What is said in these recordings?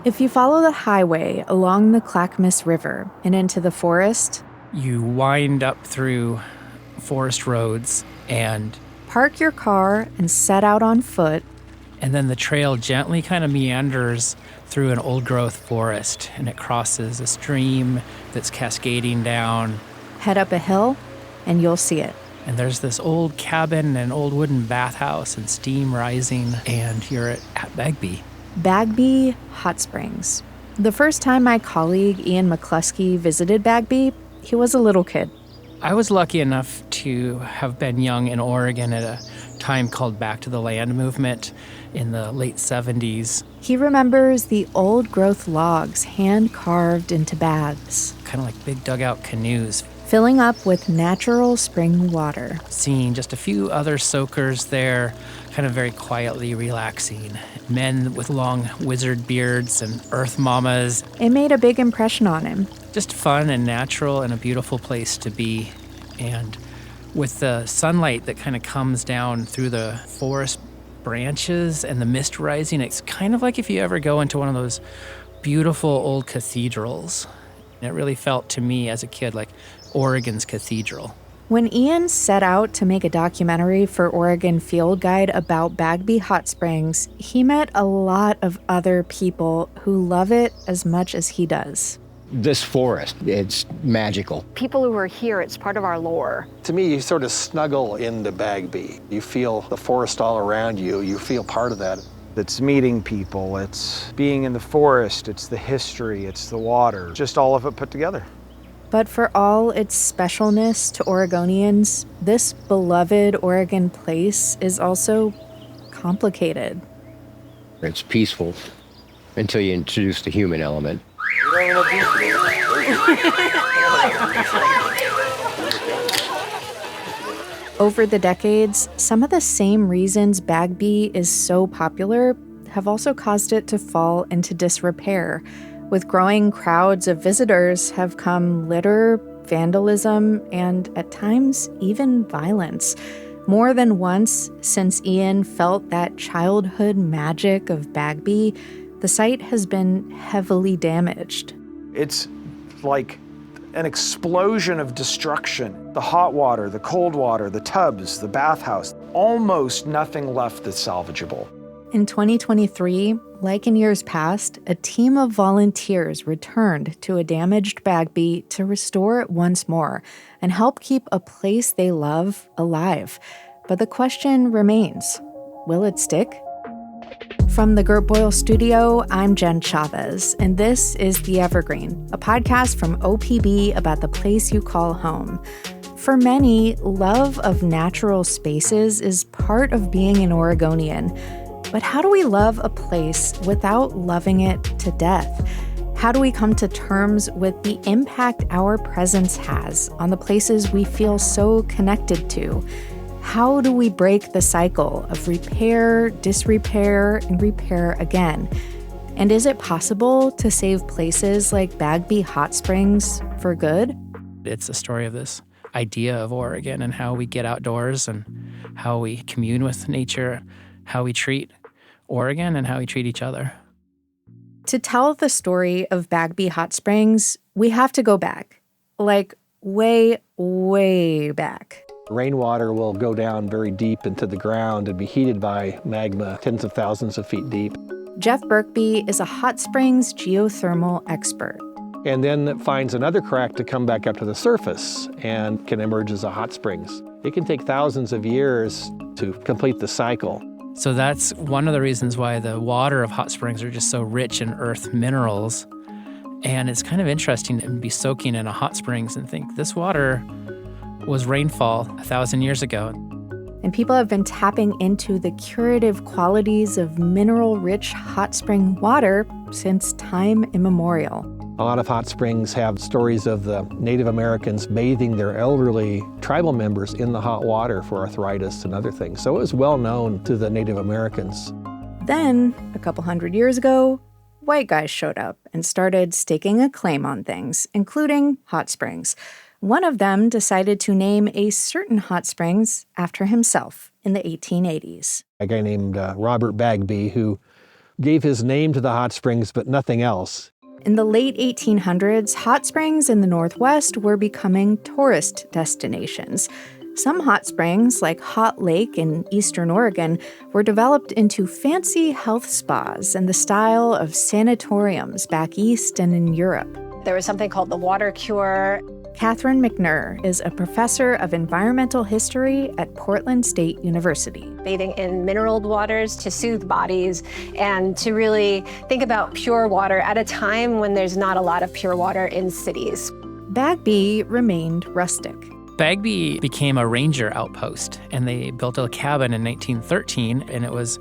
If you follow the highway along the Clackamas River and into the forest, you wind up through forest roads and park your car and set out on foot. And then the trail gently kind of meanders through an old-growth forest, and it crosses a stream that's cascading down. Head up a hill, and you'll see it. And there's this old cabin and an old wooden bathhouse and steam rising, and you're at Bagby. Bagby Hot Springs. The first time my colleague Ian McCluskey visited Bagby, he was a little kid. I was lucky enough to have been young in Oregon at a time called Back to the Land movement in the late 70s. He remembers the old-growth logs hand-carved into baths. Kind of like big dugout canoes. Filling up with natural spring water. Seeing just a few other soakers there, kind of very quietly relaxing. Men with long wizard beards and earth mamas. It made a big impression on him. Just fun and natural and a beautiful place to be. And with the sunlight that kind of comes down through the forest branches and the mist rising, it's kind of like if you ever go into one of those beautiful old cathedrals. And it really felt to me as a kid like Oregon's cathedral. When Ian set out to make a documentary for Oregon Field Guide about Bagby Hot Springs, he met a lot of other people who love it as much as he does. This forest, it's magical. People who are here, it's part of our lore. To me, you sort of snuggle into Bagby. You feel the forest all around you. You feel part of that. It's meeting people, it's being in the forest, it's the history, it's the water, just all of it put together. But for all its specialness to Oregonians, this beloved Oregon place is also complicated. It's peaceful until you introduce the human element. Over the decades, some of the same reasons Bagby is so popular have also caused it to fall into disrepair. With growing crowds of visitors have come litter, vandalism, and at times even violence. More than once since Ian felt that childhood magic of Bagby, the site has been heavily damaged. It's like an explosion of destruction. The hot water, the cold water, the tubs, the bathhouse, almost nothing left that's salvageable. In 2023, like in years past, a team of volunteers returned to a damaged Bagby to restore it once more and help keep a place they love alive. But the question remains, will it stick? From the Gert Boyle Studio, I'm Jen Chavez, and this is The Evergreen, a podcast from OPB about the place you call home. For many, love of natural spaces is part of being an Oregonian. But how do we love a place without loving it to death? How do we come to terms with the impact our presence has on the places we feel so connected to? How do we break the cycle of repair, disrepair, and repair again? And is it possible to save places like Bagby Hot Springs for good? It's a story of this idea of Oregon and how we get outdoors and how we commune with nature, how we treat Oregon and how we treat each other. To tell the story of Bagby Hot Springs, we have to go back, like way, way back. Rainwater will go down very deep into the ground and be heated by magma tens of thousands of feet deep. Jeff Birkby is a hot springs geothermal expert. And then it finds another crack to come back up to the surface and can emerge as a hot springs. It can take thousands of years to complete the cycle. So that's one of the reasons why the water of hot springs are just so rich in earth minerals. And it's kind of interesting to be soaking in a hot springs and think this water was rainfall 1,000 years ago. And people have been tapping into the curative qualities of mineral-rich hot spring water since time immemorial. A lot of hot springs have stories of the Native Americans bathing their elderly tribal members in the hot water for arthritis and other things. So it was well known to the Native Americans. Then, a couple hundred years ago, white guys showed up and started staking a claim on things, including hot springs. One of them decided to name a certain hot springs after himself in the 1880s. A guy named Robert Bagby, who gave his name to the hot springs, but nothing else. In the late 1800s, hot springs in the Northwest were becoming tourist destinations. Some hot springs, like Hot Lake in eastern Oregon, were developed into fancy health spas in the style of sanatoriums back east and in Europe. There was something called the water cure. Catherine McNur is a professor of environmental history at Portland State University. Bathing in mineral waters to soothe bodies and to really think about pure water at a time when there's not a lot of pure water in cities. Bagby remained rustic. Bagby became a ranger outpost, and they built a cabin in 1913, and it was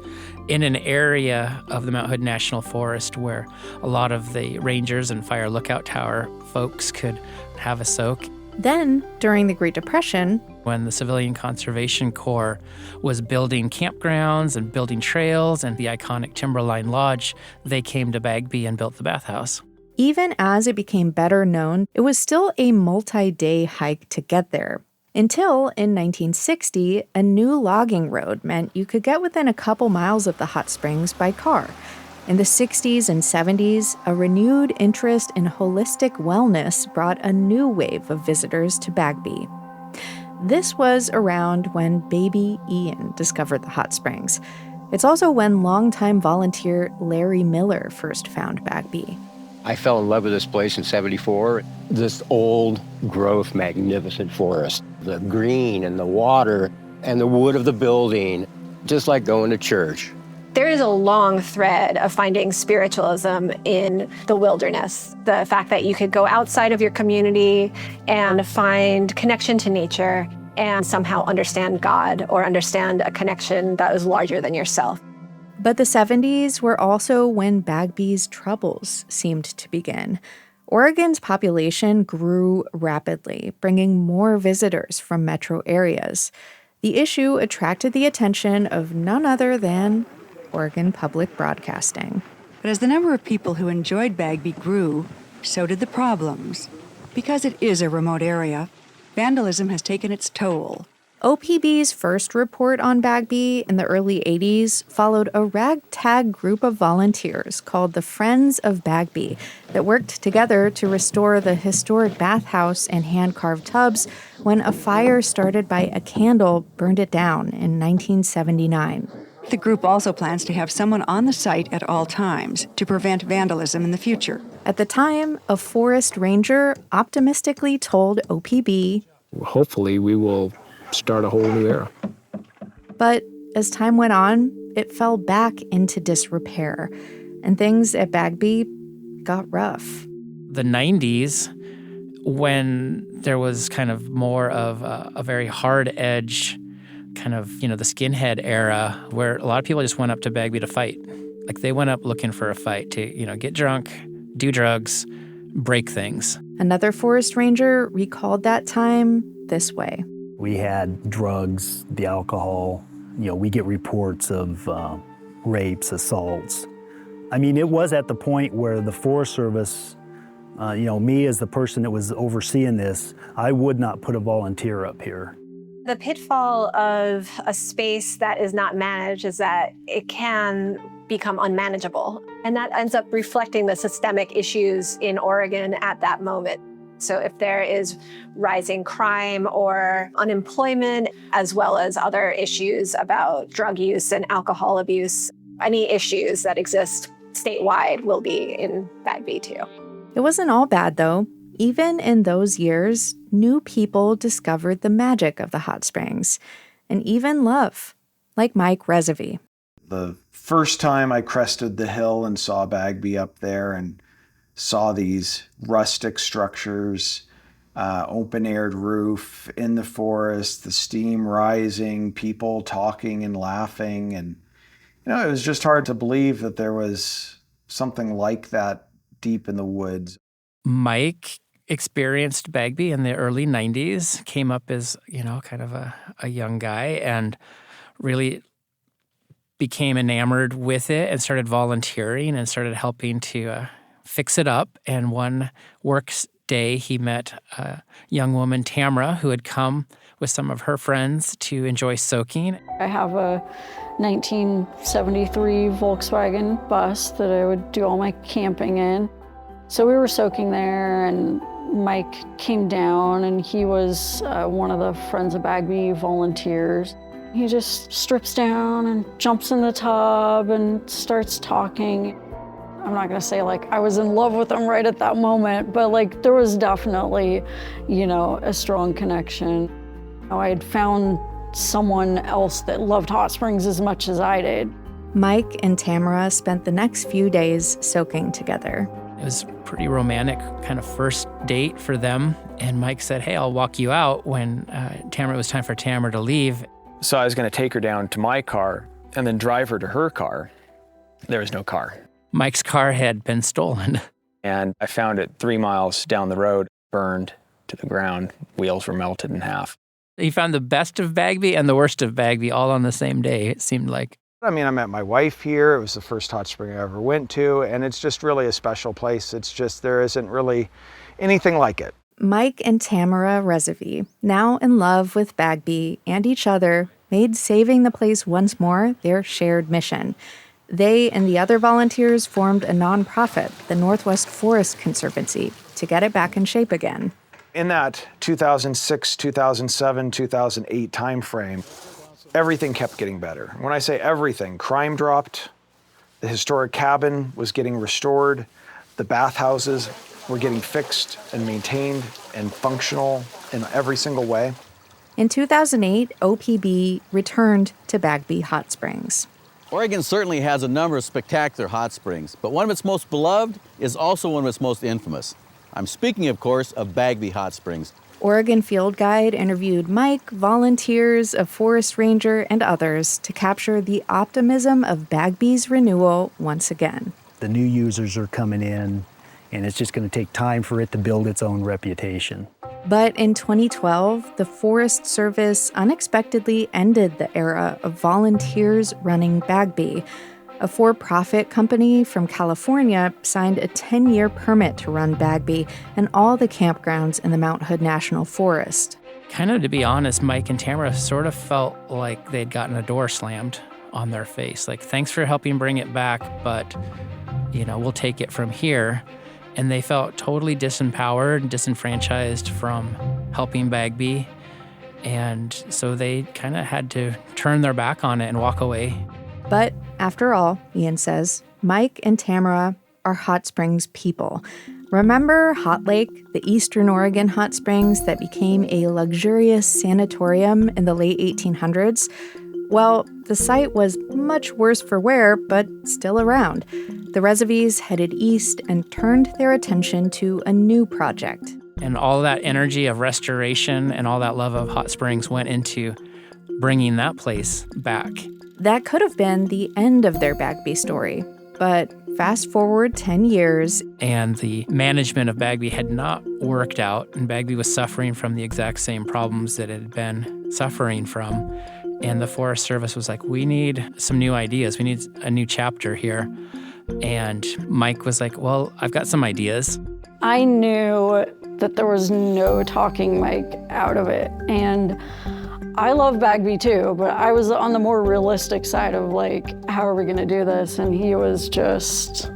in an area of the Mount Hood National Forest where a lot of the rangers and fire lookout tower folks could have a soak. Then, during the Great Depression, when the Civilian Conservation Corps was building campgrounds and building trails and the iconic Timberline Lodge, they came to Bagby and built the bathhouse. even as it became better known, it was still a multi-day hike to get there. Until, in 1960, a new logging road meant you could get within a couple miles of the hot springs by car. In the 60s and 70s, a renewed interest in holistic wellness brought a new wave of visitors to Bagby. This was around when baby Ian discovered the hot springs. It's also when longtime volunteer Larry Miller first found Bagby. I fell in love with this place in '74. This old growth, magnificent forest. The green and the water and the wood of the building, just like going to church. There is a long thread of finding spiritualism in the wilderness. The fact that you could go outside of your community and find connection to nature and somehow understand God or understand a connection that was larger than yourself. But the 70s were also when Bagby's troubles seemed to begin. Oregon's population grew rapidly, bringing more visitors from metro areas. The issue attracted the attention of none other than Oregon Public Broadcasting. But as the number of people who enjoyed Bagby grew, so did the problems. Because it is a remote area, vandalism has taken its toll. OPB's first report on Bagby in the early 80s followed a ragtag group of volunteers called the Friends of Bagby that worked together to restore the historic bathhouse and hand-carved tubs when a fire started by a candle burned it down in 1979. The group also plans to have someone on the site at all times to prevent vandalism in the future. At the time, a forest ranger optimistically told OPB, Hopefully we will start a whole new era. But as time went on, it fell back into disrepair, and things at Bagby got rough. The 90s, when there was kind of more of a very hard edge, kind of, the skinhead era, where a lot of people just went up to Bagby to fight. Like they went up looking for a fight to, get drunk, do drugs, break things. Another forest ranger recalled that time this way. We had drugs, the alcohol. We get reports of rapes, assaults. I mean, it was at the point where the Forest Service, me as the person that was overseeing this, I would not put a volunteer up here. The pitfall of a space that is not managed is that it can become unmanageable. And that ends up reflecting the systemic issues in Oregon at that moment. So if there is rising crime or unemployment, as well as other issues about drug use and alcohol abuse, any issues that exist statewide will be in Bagby too. It wasn't all bad, though. Even in those years, new people discovered the magic of the hot springs, and even love, like Mike Rezavi. The first time I crested the hill and saw Bagby up there and saw these rustic structures, open-aired roof in the forest, the steam rising, people talking and laughing. And, it was just hard to believe that there was something like that deep in the woods. Mike experienced Bagby in the early 90s, came up as, kind of a young guy and really became enamored with it and started volunteering and started helping to fix it up. And one work day, he met a young woman, Tamara, who had come with some of her friends to enjoy soaking. I have a 1973 Volkswagen bus that I would do all my camping in. So we were soaking there, and Mike came down, and he was one of the Friends of Bagby volunteers. He just strips down and jumps in the tub and starts talking. I'm not gonna say like I was in love with him right at that moment, but like there was definitely, a strong connection. I had found someone else that loved hot springs as much as I did. Mike and Tamara spent the next few days soaking together. It was a pretty romantic kind of first date for them. And Mike said, hey, I'll walk you out when it was time for Tamara to leave. So I was going to take her down to my car and then drive her to her car. There was no car. Mike's car had been stolen. And I found it 3 miles down the road, burned to the ground. Wheels were melted in half. He found the best of Bagby and the worst of Bagby all on the same day, it seemed like. I mean, I met my wife here. It was the first hot spring I ever went to, and it's just really a special place. It's just, there isn't really anything like it. Mike and Tamara Rezavi, now in love with Bagby and each other, made saving the place once more their shared mission. They and the other volunteers formed a nonprofit, the Northwest Forest Conservancy, to get it back in shape again. In that 2006, 2007, 2008 timeframe, everything kept getting better. When I say everything, crime dropped, the historic cabin was getting restored, the bathhouses were getting fixed and maintained and functional in every single way. In 2008, OPB returned to Bagby Hot Springs. Oregon certainly has a number of spectacular hot springs, but one of its most beloved is also one of its most infamous. I'm speaking, of course, of Bagby Hot Springs. Oregon Field Guide interviewed Mike, volunteers, a forest ranger, and others to capture the optimism of Bagby's renewal once again. The new users are coming in, and it's just going to take time for it to build its own reputation. But in 2012, the Forest Service unexpectedly ended the era of volunteers running Bagby. A for-profit company from California signed a 10-year permit to run Bagby and all the campgrounds in the Mount Hood National Forest. Kind of, to be honest, Mike and Tamara sort of felt like they'd gotten a door slammed on their face. Like, thanks for helping bring it back, but, we'll take it from here. And they felt totally disempowered, disenfranchised from helping Bagby. And so they kind of had to turn their back on it and walk away. But after all, Ian says, Mike and Tamara are Hot Springs people. Remember Hot Lake, the Eastern Oregon hot springs that became a luxurious sanatorium in the late 1800s? Well, the site was much worse for wear, but still around. The Rezavis headed east and turned their attention to a new project. And all that energy of restoration and all that love of hot springs went into bringing that place back. That could have been the end of their Bagby story. But fast forward 10 years. And the management of Bagby had not worked out, and Bagby was suffering from the exact same problems that it had been suffering from. And the Forest Service was like, we need some new ideas. We need a new chapter here. And Mike was like, well, I've got some ideas. I knew that there was no talking Mike out of it. And I love Bagby too, but I was on the more realistic side of like, how are we gonna do this? And he was just,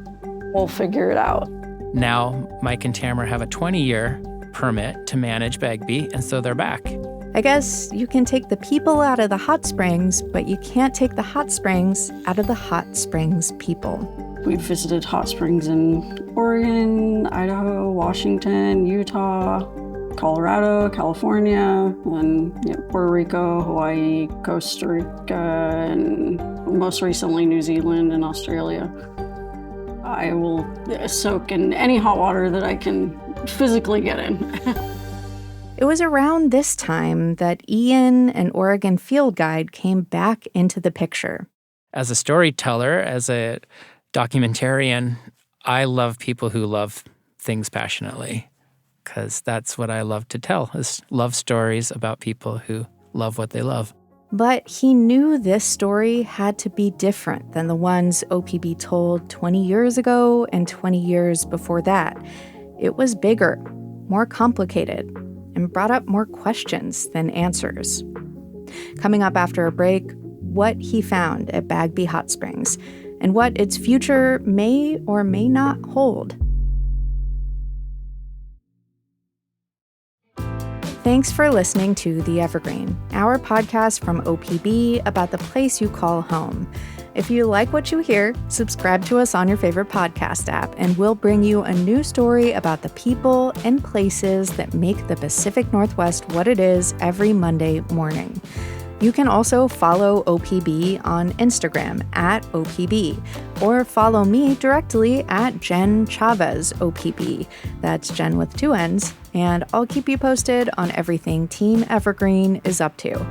we'll figure it out. Now, Mike and Tamara have a 20-year permit to manage Bagby, and so they're back. I guess you can take the people out of the hot springs, but you can't take the hot springs out of the hot springs people. We've visited hot springs in Oregon, Idaho, Washington, Utah, Colorado, California, and Puerto Rico, Hawaii, Costa Rica, and most recently New Zealand and Australia. I will soak in any hot water that I can physically get in. It was around this time that Ian and Oregon Field Guide came back into the picture. As a storyteller, as a documentarian, I love people who love things passionately, because that's what I love to tell, is love stories about people who love what they love. But he knew this story had to be different than the ones OPB told 20 years ago and 20 years before that. It was bigger, more complicated. and brought up more questions than answers. Coming up after a break, what he found at Bagby Hot Springs and what its future may or may not hold. Thanks for listening to The Evergreen, our podcast from OPB about the place you call home. If you like what you hear, subscribe to us on your favorite podcast app, and we'll bring you a new story about the people and places that make the Pacific Northwest what it is every Monday morning. You can also follow OPB on Instagram at OPB, or follow me directly at Jen Chavez OPB. That's Jen with 2 N's, and I'll keep you posted on everything Team Evergreen is up to.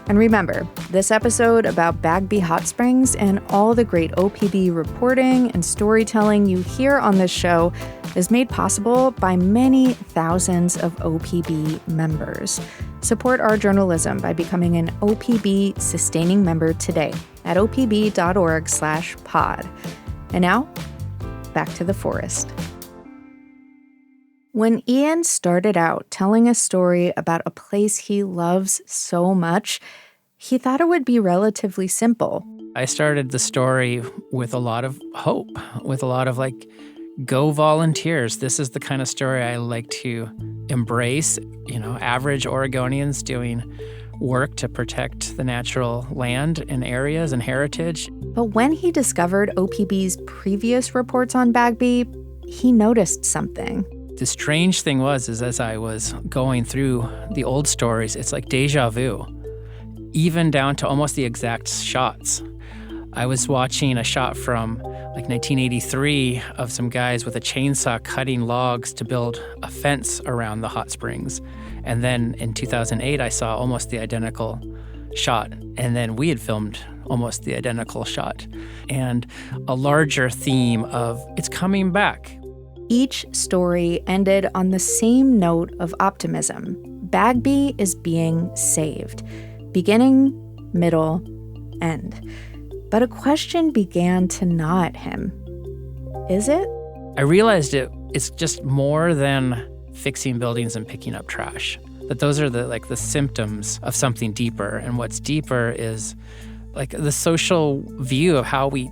And remember, this episode about Bagby Hot Springs and all the great OPB reporting and storytelling you hear on this show is made possible by many thousands of OPB members. Support our journalism by becoming an OPB sustaining member today at opb.org/pod. And now, back to the forest. When Ian started out telling a story about a place he loves so much, he thought it would be relatively simple. I started the story with a lot of hope, with a lot of go volunteers. This is the kind of story I like to embrace. Average Oregonians doing work to protect the natural land and areas and heritage. But when he discovered OPB's previous reports on Bagby, he noticed something. The strange thing was as I was going through the old stories, it's like deja vu, even down to almost the exact shots. I was watching a shot from 1983 of some guys with a chainsaw cutting logs to build a fence around the hot springs. And then in 2008, I saw almost the identical shot. And then we had filmed almost the identical shot. And a larger theme of it's coming back. Each story ended on the same note of optimism. Bagby is being saved. Beginning, middle, end. But a question began to gnaw at him. Is it? I realized it's just more than fixing buildings and picking up trash. That those are the symptoms of something deeper. And what's deeper is the social view of how we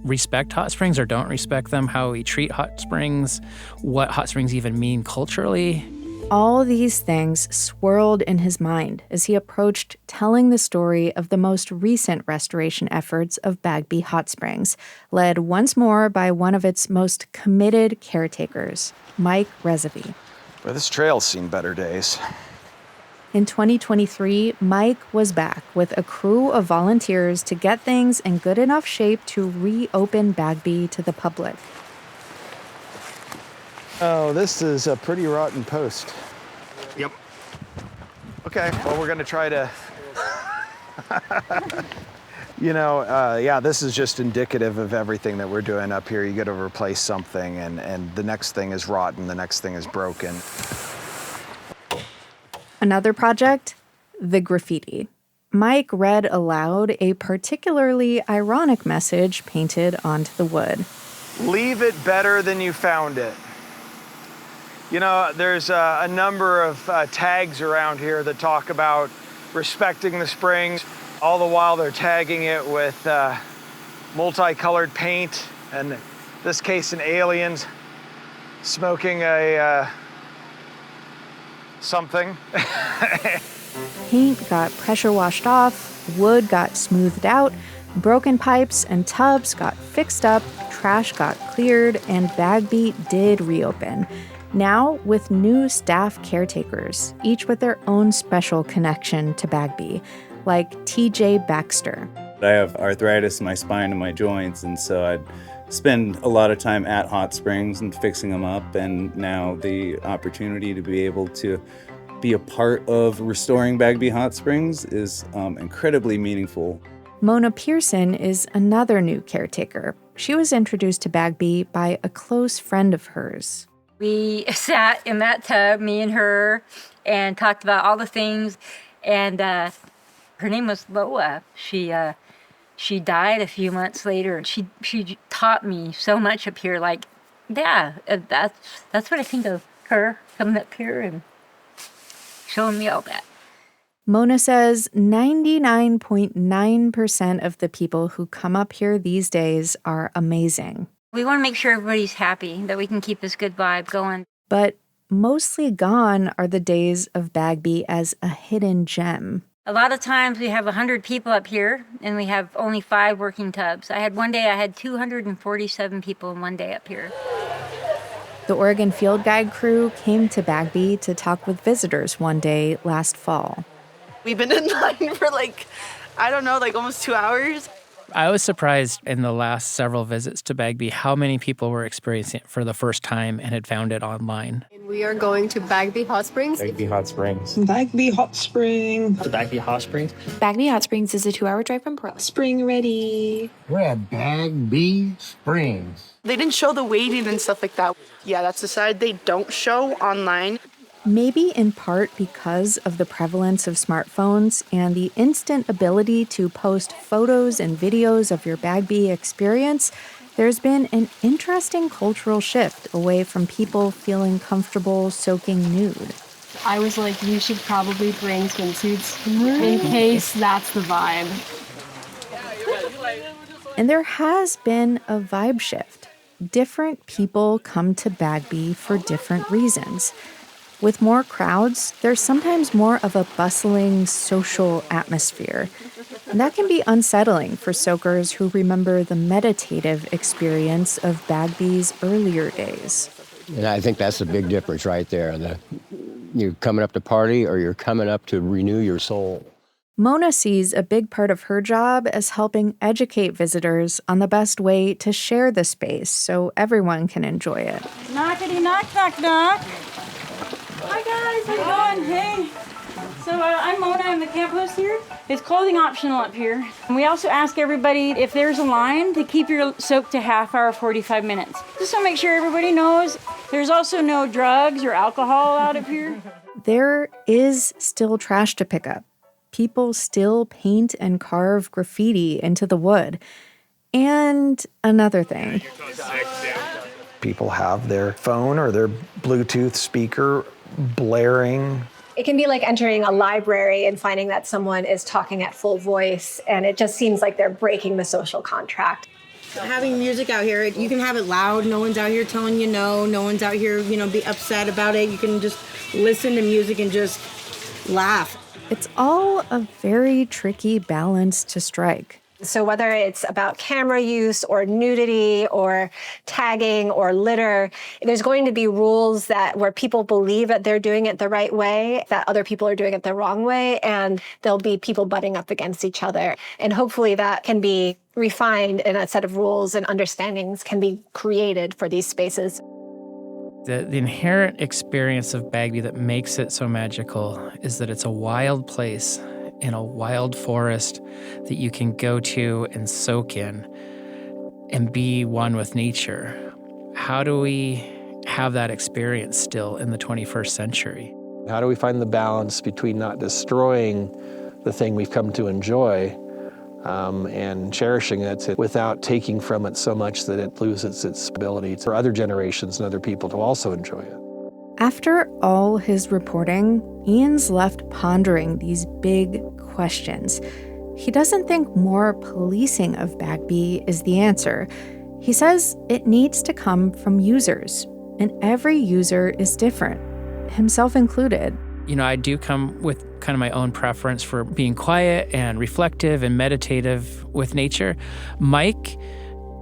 respect hot springs or don't respect them, how we treat hot springs, what hot springs even mean culturally. All these things swirled in his mind as he approached telling the story of the most recent restoration efforts of Bagby Hot Springs, led once more by one of its most committed caretakers, Mike Rezavy. Well, this trail's seen better days. In 2023, Mike was back with a crew of volunteers to get things in good enough shape to reopen Bagby to the public. Oh, this is a pretty rotten post. Yep. Okay, well, we're gonna try to... this is just indicative of everything that we're doing up here. You gotta replace something, and the next thing is rotten, the next thing is broken. Another project, the graffiti. Mike read aloud a particularly ironic message painted onto the wood. Leave it better than you found it. There's a number of tags around here that talk about respecting the springs. All the while they're tagging it with multicolored paint, and in this case, an alien smoking a something. Paint got pressure washed off, wood got smoothed out, broken pipes and tubs got fixed up, trash got cleared, and Bagby did reopen. Now with new staff caretakers, each with their own special connection to Bagby, like TJ Baxter. I have arthritis in my spine and my joints, and so I'd spend a lot of time at hot springs and fixing them up, and now the opportunity to be able to be a part of restoring Bagby Hot Springs is incredibly meaningful. Mona Pearson is another new caretaker. She was introduced to Bagby by a close friend of hers. We sat in that tub, me and her, and talked about all the things, and her name was Loa. She died a few months later, and she taught me so much up here. That's what I think of her coming up here, and showing me all that. Mona says 99.9% of the people who come up here these days are amazing. We want to make sure everybody's happy, that we can keep this good vibe going. But mostly gone are the days of Bagby as a hidden gem. A lot of times we have 100 people up here, and we have only 5 working tubs. One day I had 247 people in one day up here. The Oregon Field Guide crew came to Bagby to talk with visitors one day last fall. We've been in line for almost 2 hours. I was surprised in the last several visits to Bagby how many people were experiencing it for the first time and had found it online. We are going to Bagby Hot Springs. Bagby Hot Springs. Bagby Hot Springs. The Bagby Hot Springs. Bagby Hot Springs is a 2-hour drive from Pearl. Spring ready. We're at Bagby Springs. They didn't show the waiting and stuff like that. Yeah, that's the side they don't show online. Maybe in part because of the prevalence of smartphones and the instant ability to post photos and videos of your Bagby experience, there's been an interesting cultural shift away from people feeling comfortable soaking nude. I was like, you should probably bring swimsuits in case that's the vibe. And there has been a vibe shift. Different people come to Bagby for different reasons. With more crowds, there's sometimes more of a bustling social atmosphere. And that can be unsettling for soakers who remember the meditative experience of Bagby's earlier days. And I think that's the big difference right there. You're coming up to party or you're coming up to renew your soul. Mona sees a big part of her job as helping educate visitors on the best way to share the space so everyone can enjoy it. Knockity knock, knock, knock. Hi guys, how you going? Hey. So I'm Mona, I'm the camp host here. It's clothing optional up here. And we also ask everybody if there's a line to keep your soak to half hour, 45 minutes. Just to make sure everybody knows there's also no drugs or alcohol out up here. There is still trash to pick up. People still paint and carve graffiti into the wood. And another thing. People have their phone or their Bluetooth speaker blaring. It can be like entering a library and finding that someone is talking at full voice, and it just seems like they're breaking the social contract. Having music out here, you can have it loud. No one's out here telling you no. No one's out here, be upset about it. You can just listen to music and just laugh. It's all a very tricky balance to strike. So whether it's about camera use or nudity or tagging or litter, there's going to be rules where people believe that they're doing it the right way, that other people are doing it the wrong way, and there'll be people butting up against each other. And hopefully that can be refined and a set of rules and understandings can be created for these spaces. The inherent experience of Bagby that makes it so magical is that it's a wild place in a wild forest that you can go to and soak in and be one with nature. How do we have that experience still in the 21st century? How do we find the balance between not destroying the thing we've come to enjoy and cherishing it without taking from it so much that it loses its ability for other generations and other people to also enjoy it? After all his reporting, Ian's left pondering these big questions. He doesn't think more policing of Bagby is the answer. He says it needs to come from users, and every user is different, himself included. I do come with kind of my own preference for being quiet and reflective and meditative with nature. Mike,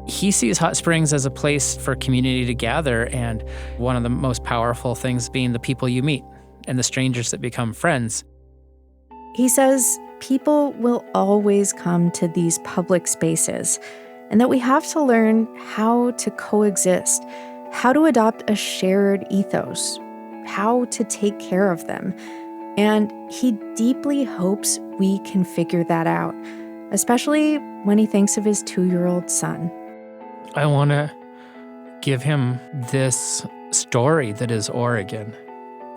he sees hot springs as a place for community to gather, and one of the most powerful things being the people you meet and the strangers that become friends. He says people will always come to these public spaces, and that we have to learn how to coexist, how to adopt a shared ethos, how to take care of them. And he deeply hopes we can figure that out, especially when he thinks of his 2-year-old son. I want to give him this story that is Oregon,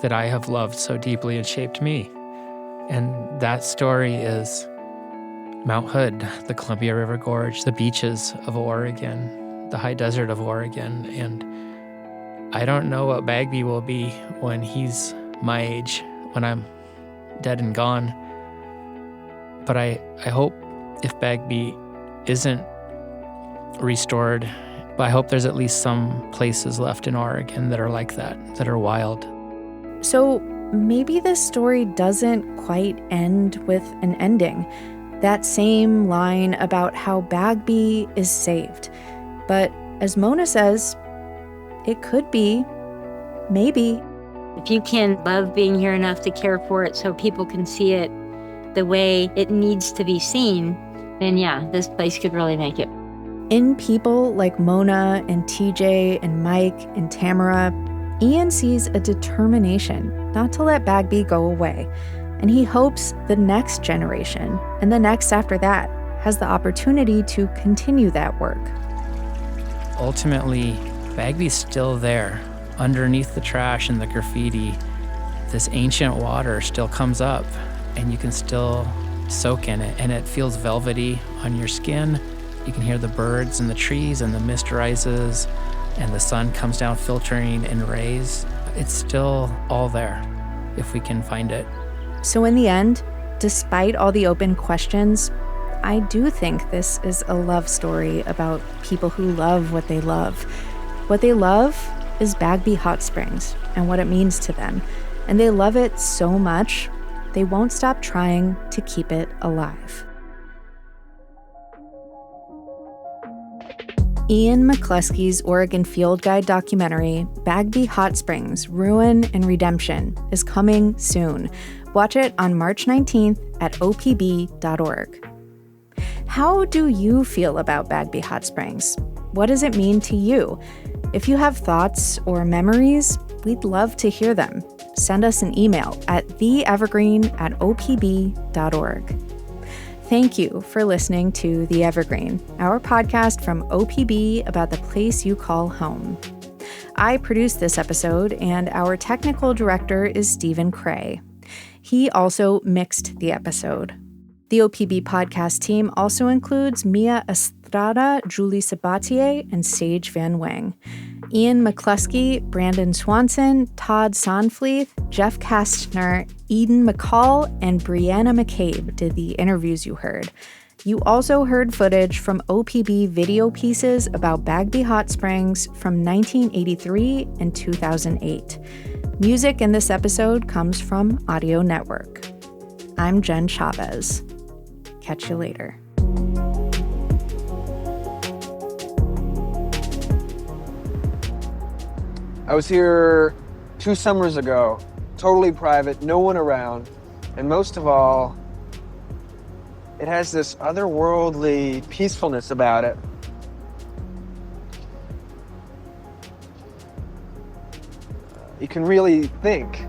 that I have loved so deeply and shaped me. And that story is Mount Hood, the Columbia River Gorge, the beaches of Oregon, the high desert of Oregon. And I don't know what Bagby will be when he's my age, when I'm dead and gone. But I hope if Bagby isn't restored, I hope there's at least some places left in Oregon that are like that are wild. So maybe this story doesn't quite end with an ending. That same line about how Bagby is saved. But as Mona says, it could be, maybe. If you can love being here enough to care for it so people can see it the way it needs to be seen, then yeah, this place could really make it. In people like Mona and TJ and Mike and Tamara, Ian sees a determination not to let Bagby go away. And he hopes the next generation and the next after that has the opportunity to continue that work. Ultimately, Bagby's still there. Underneath the trash and the graffiti, this ancient water still comes up and you can still soak in it, and it feels velvety on your skin. You can hear the birds and the trees, and the mist rises and the sun comes down filtering in rays. It's still all there if we can find it. So in the end, despite all the open questions, I do think this is a love story about people who love what they love. What they love is Bagby Hot Springs and what it means to them. And they love it so much, they won't stop trying to keep it alive. Ian McCluskey's Oregon Field Guide documentary, Bagby Hot Springs, Ruin and Redemption, is coming soon. Watch it on March 19th at opb.org. How do you feel about Bagby Hot Springs? What does it mean to you? If you have thoughts or memories, we'd love to hear them. Send us an email at theevergreen@opb.org. Thank you for listening to The Evergreen, our podcast from OPB about the place you call home. I produced this episode, and our technical director is Stephen Cray. He also mixed the episode. The OPB podcast team also includes Mia Estrada, Julie Sabatier, and Sage Van Weng. Ian McCluskey, Brandon Swanson, Todd Sonfleeth, Jeff Kastner, Eden McCall, and Brianna McCabe did the interviews you heard. You also heard footage from OPB video pieces about Bagby Hot Springs from 1983 and 2008. Music in this episode comes from Audio Network. I'm Jen Chavez. Catch you later. I was here 2 summers ago, totally private, no one around, and most of all, it has this otherworldly peacefulness about it. You can really think.